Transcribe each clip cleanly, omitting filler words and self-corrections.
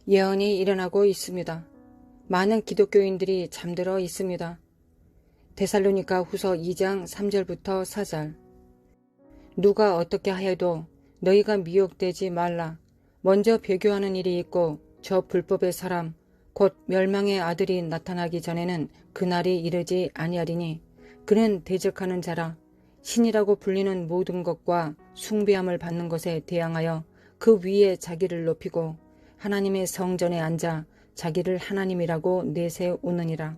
예언이 일어나고 있습니다. 많은 기독교인들이 잠들어 있습니다. 데살로니가 후서 2장 3절부터 4절. 누가 어떻게 하여도 너희가 미혹되지 말라. 먼저 배교하는 일이 있고 저 불법의 사람 곧 멸망의 아들이 나타나기 전에는 그날이 이르지 아니하리니 그는 대적하는 자라. 신이라고 불리는 모든 것과 숭배함을 받는 것에 대항하여 그 위에 자기를 높이고 하나님의 성전에 앉아 자기를 하나님이라고 내세우느니라.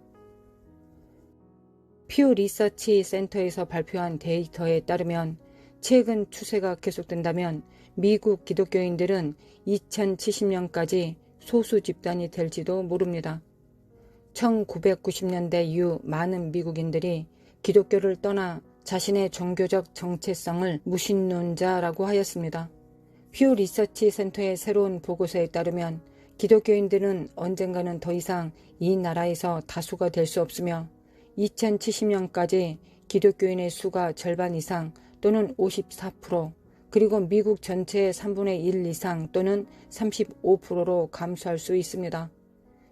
퓨 리서치 센터에서 발표한 데이터에 따르면 최근 추세가 계속된다면 미국 기독교인들은 2070년까지 소수 집단이 될지도 모릅니다. 1990년대 이후 많은 미국인들이 기독교를 떠나 자신의 종교적 정체성을 무신론자라고 하였습니다. 퓨 리서치 센터의 새로운 보고서에 따르면 기독교인들은 언젠가는 더 이상 이 나라에서 다수가 될 수 없으며 2070년까지 기독교인의 수가 절반 이상 또는 54% 그리고 미국 전체의 3분의 1 이상 또는 35%로 감소할 수 있습니다.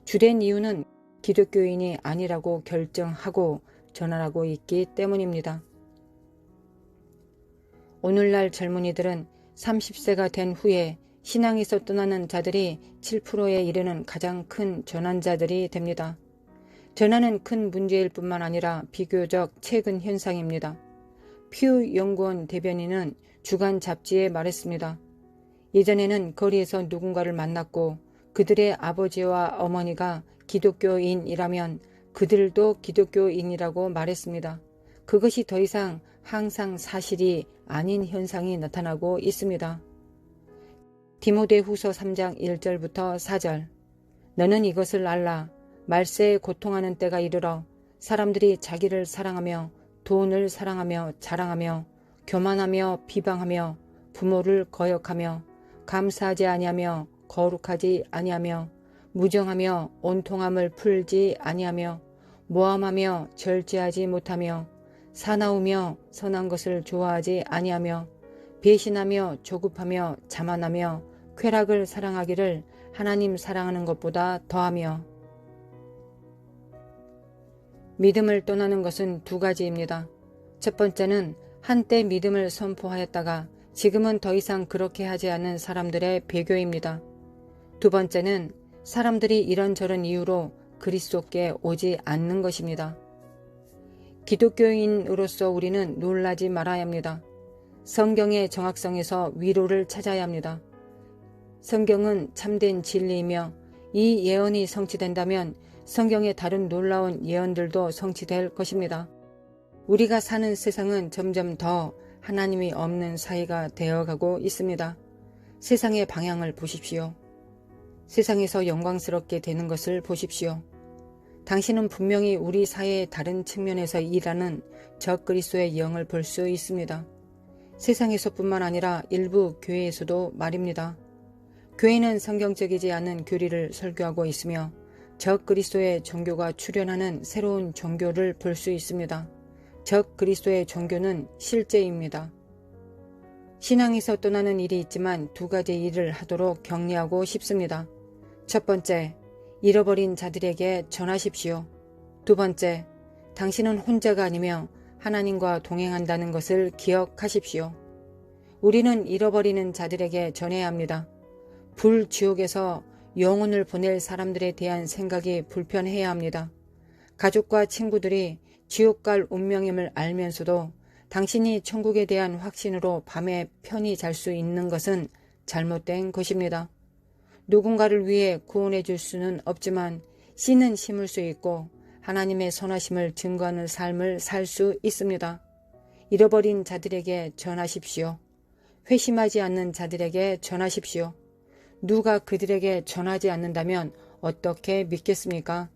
주된 이유는 기독교인이 아니라고 결정하고 전환하고 있기 때문입니다. 오늘날 젊은이들은 30세가 된 후에 신앙에서 떠나는 자들이 7%에 이르는 가장 큰 전환자들이 됩니다. 전환은 큰 문제일 뿐만 아니라 비교적 최근 현상입니다. 퓨 연구원 대변인은 주간 잡지에 말했습니다. 예전에는 거리에서 누군가를 만났고 그들의 아버지와 어머니가 기독교인이라면 그들도 기독교인이라고 말했습니다. 그것이 더 이상 항상 사실이 아닌 현상이 나타나고 있습니다. 디모데후서 3장 1절부터 4절. 너는 이것을 알라. 말세에 고통하는 때가 이르러 사람들이 자기를 사랑하며 돈을 사랑하며 자랑하며 교만하며 비방하며 부모를 거역하며 감사하지 아니하며 거룩하지 아니하며 무정하며 온통함을 풀지 아니하며 모함하며 절제하지 못하며 사나우며 선한 것을 좋아하지 아니하며 배신하며 조급하며 자만하며 쾌락을 사랑하기를 하나님 사랑하는 것보다 더하며. 믿음을 떠나는 것은 두 가지입니다. 첫 번째는 한때 믿음을 선포하였다가 지금은 더 이상 그렇게 하지 않는 사람들의 배교입니다. 두 번째는 사람들이 이런저런 이유로 그리스도께 오지 않는 것입니다. 기독교인으로서 우리는 놀라지 말아야 합니다. 성경의 정확성에서 위로를 찾아야 합니다. 성경은 참된 진리이며 이 예언이 성취된다면 성경의 다른 놀라운 예언들도 성취될 것입니다. 우리가 사는 세상은 점점 더 하나님이 없는 사회가 되어가고 있습니다. 세상의 방향을 보십시오. 세상에서 영광스럽게 되는 것을 보십시오. 당신은 분명히 우리 사회의 다른 측면에서 일하는 적그리스도의 영을 볼 수 있습니다. 세상에서뿐만 아니라 일부 교회에서도 말입니다. 교회는 성경적이지 않은 교리를 설교하고 있으며 적그리스도의 종교가 출현하는 새로운 종교를 볼 수 있습니다. 적그리스도의 종교는 실제입니다. 신앙에서 떠나는 일이 있지만 두 가지 일을 하도록 격려하고 싶습니다. 첫 번째, 잃어버린 자들에게 전하십시오. 두 번째, 당신은 혼자가 아니며 하나님과 동행한다는 것을 기억하십시오. 우리는 잃어버리는 자들에게 전해야 합니다. 불지옥에서 영혼을 보낼 사람들에 대한 생각이 불편해야 합니다. 가족과 친구들이 지옥 갈 운명임을 알면서도 당신이 천국에 대한 확신으로 밤에 편히 잘 수 있는 것은 잘못된 것입니다. 누군가를 위해 구원해 줄 수는 없지만 씨는 심을 수 있고 하나님의 선하심을 증거하는 삶을 살 수 있습니다. 잃어버린 자들에게 전하십시오. 회심하지 않는 자들에게 전하십시오. 누가 그들에게 전하지 않는다면 어떻게 믿겠습니까?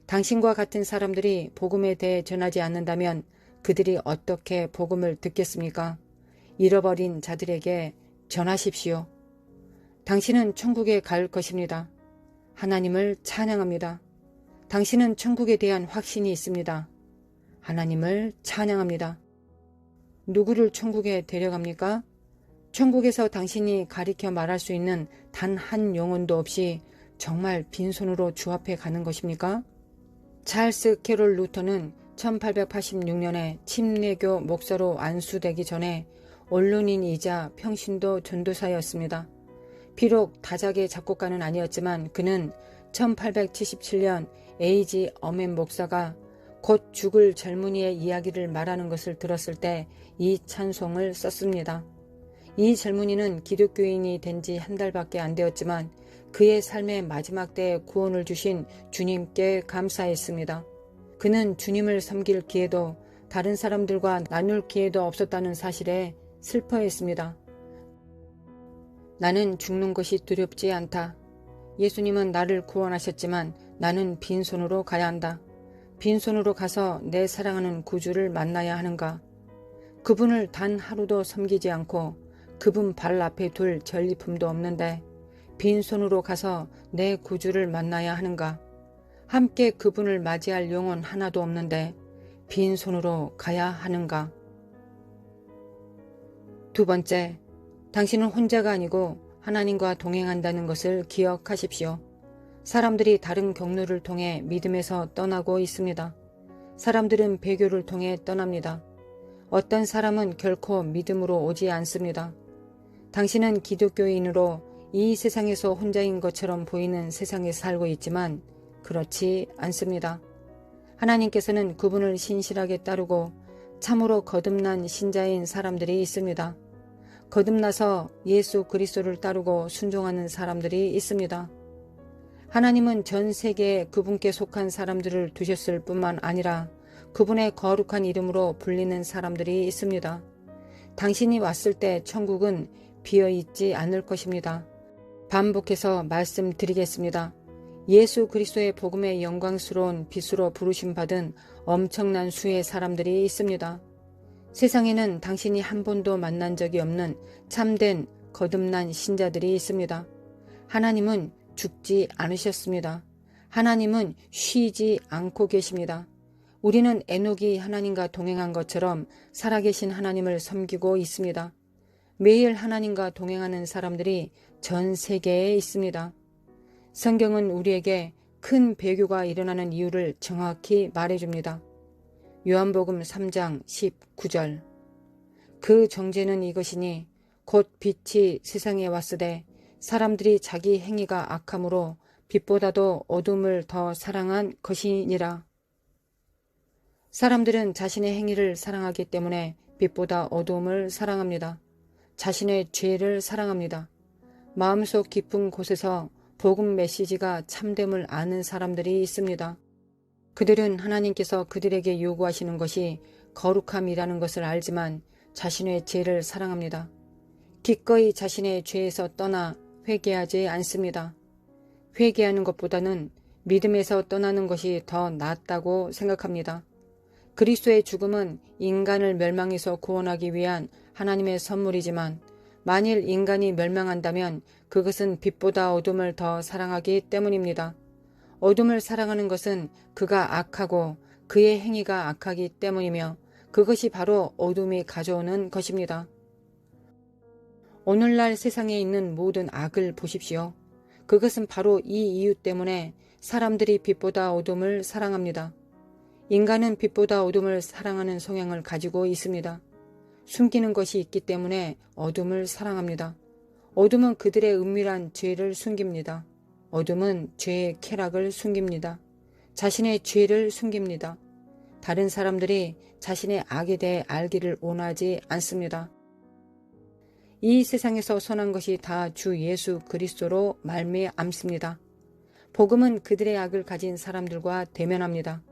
당신과 같은 사람들이 복음에 대해 전하지 않는다면 그들이 어떻게 복음을 듣겠습니까? 잃어버린 자들에게 전하십시오. 당신은 천국에 갈 것입니다. 하나님을 찬양합니다. 당신은 천국에 대한 확신이 있습니다. 하나님을 찬양합니다. 누구를 천국에 데려갑니까? 천국에서 당신이 가리켜 말할 수 있는 단 한 영혼도 없이 정말 빈손으로 주 앞에 가는 것입니까? 찰스 캐롤 루터는 1886년에 침례교 목사로 안수되기 전에 언론인이자 평신도 전도사였습니다. 비록 다작의 작곡가는 아니었지만 그는 1877년 에이지 어맨 목사가 곧 죽을 젊은이의 이야기를 말하는 것을 들었을 때 이 찬송을 썼습니다. 이 젊은이는 기독교인이 된 지 한 달밖에 안 되었지만 그의 삶의 마지막 때에 구원을 주신 주님께 감사했습니다. 그는 주님을 섬길 기회도 다른 사람들과 나눌 기회도 없었다는 사실에 슬퍼했습니다. 나는 죽는 것이 두렵지 않다. 예수님은 나를 구원하셨지만 나는 빈손으로 가야 한다. 빈손으로 가서 내 사랑하는 구주를 만나야 하는가. 그분을 단 하루도 섬기지 않고 그분 발 앞에 둘 전리품도 없는데 빈손으로 가서 내 구주를 만나야 하는가. 함께 그분을 맞이할 영혼 하나도 없는데 빈손으로 가야 하는가. 두 번째, 당신은 혼자가 아니고 하나님과 동행한다는 것을 기억하십시오. 사람들이 다른 경로를 통해 믿음에서 떠나고 있습니다. 사람들은 배교를 통해 떠납니다. 어떤 사람은 결코 믿음으로 오지 않습니다. 당신은 기독교인으로 이 세상에서 혼자인 것처럼 보이는 세상에 살고 있지만 그렇지 않습니다. 하나님께서는 그분을 신실하게 따르고 참으로 거듭난 신자인 사람들이 있습니다. 거듭나서 예수 그리스도를 따르고 순종하는 사람들이 있습니다. 하나님은 전 세계에 그분께 속한 사람들을 두셨을 뿐만 아니라 그분의 거룩한 이름으로 불리는 사람들이 있습니다. 당신이 왔을 때 천국은 비어있지 않을 것입니다. 반복해서 말씀드리겠습니다. 예수 그리스도의 복음의 영광스러운 빛으로 부르심 받은 엄청난 수의 사람들이 있습니다. 세상에는 당신이 한 번도 만난 적이 없는 참된 거듭난 신자들이 있습니다. 하나님은 죽지 않으셨습니다. 하나님은 쉬지 않고 계십니다. 우리는 에녹이 하나님과 동행한 것처럼 살아계신 하나님을 섬기고 있습니다. 매일 하나님과 동행하는 사람들이 전 세계에 있습니다. 성경은 우리에게 큰 배교가 일어나는 이유를 정확히 말해줍니다. 요한복음 3장 19절. 그 정죄는 이것이니 곧 빛이 세상에 왔으되 사람들이 자기 행위가 악함으로 빛보다도 어둠을 더 사랑한 것이니라. 사람들은 자신의 행위를 사랑하기 때문에 빛보다 어두움을 사랑합니다. 자신의 죄를 사랑합니다. 마음속 깊은 곳에서 복음 메시지가 참됨을 아는 사람들이 있습니다. 그들은 하나님께서 그들에게 요구하시는 것이 거룩함이라는 것을 알지만 자신의 죄를 사랑합니다. 기꺼이 자신의 죄에서 떠나 회개하지 않습니다. 회개하는 것보다는 믿음에서 떠나는 것이 더 낫다고 생각합니다. 그리스도의 죽음은 인간을 멸망에서 구원하기 위한 하나님의 선물이지만 만일 인간이 멸망한다면 그것은 빛보다 어둠을 더 사랑하기 때문입니다. 어둠을 사랑하는 것은 그가 악하고 그의 행위가 악하기 때문이며 그것이 바로 어둠이 가져오는 것입니다. 오늘날 세상에 있는 모든 악을 보십시오. 그것은 바로 이 이유 때문에 사람들이 빛보다 어둠을 사랑합니다. 인간은 빛보다 어둠을 사랑하는 성향을 가지고 있습니다. 숨기는 것이 있기 때문에 어둠을 사랑합니다. 어둠은 그들의 은밀한 죄를 숨깁니다. 어둠은 죄의 쾌락을 숨깁니다. 자신의 죄를 숨깁니다. 다른 사람들이 자신의 악에 대해 알기를 원하지 않습니다. 이 세상에서 선한 것이 다 주 예수 그리스도로 말미암습니다. 복음은 그들의 악을 가진 사람들과 대면합니다.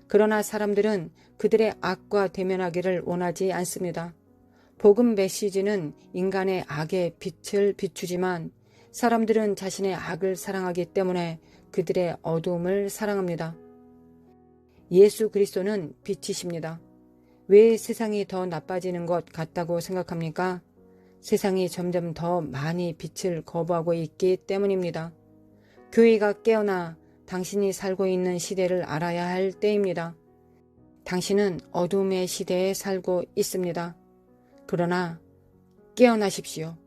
그러나 사람들은 그들의 악과 대면하기를 원하지 않습니다. 복음 메시지는 인간의 악의 빛을 비추지만 사람들은 자신의 악을 사랑하기 때문에 그들의 어두움을 사랑합니다. 예수 그리스도는 빛이십니다. 왜 세상이 더 나빠지는 것 같다고 생각합니까? 세상이 점점 더 많이 빛을 거부하고 있기 때문입니다. 교회가 깨어나 당신이 살고 있는 시대를 알아야 할 때입니다. 당신은 어둠의 시대에 살고 있습니다. 그러나 깨어나십시오.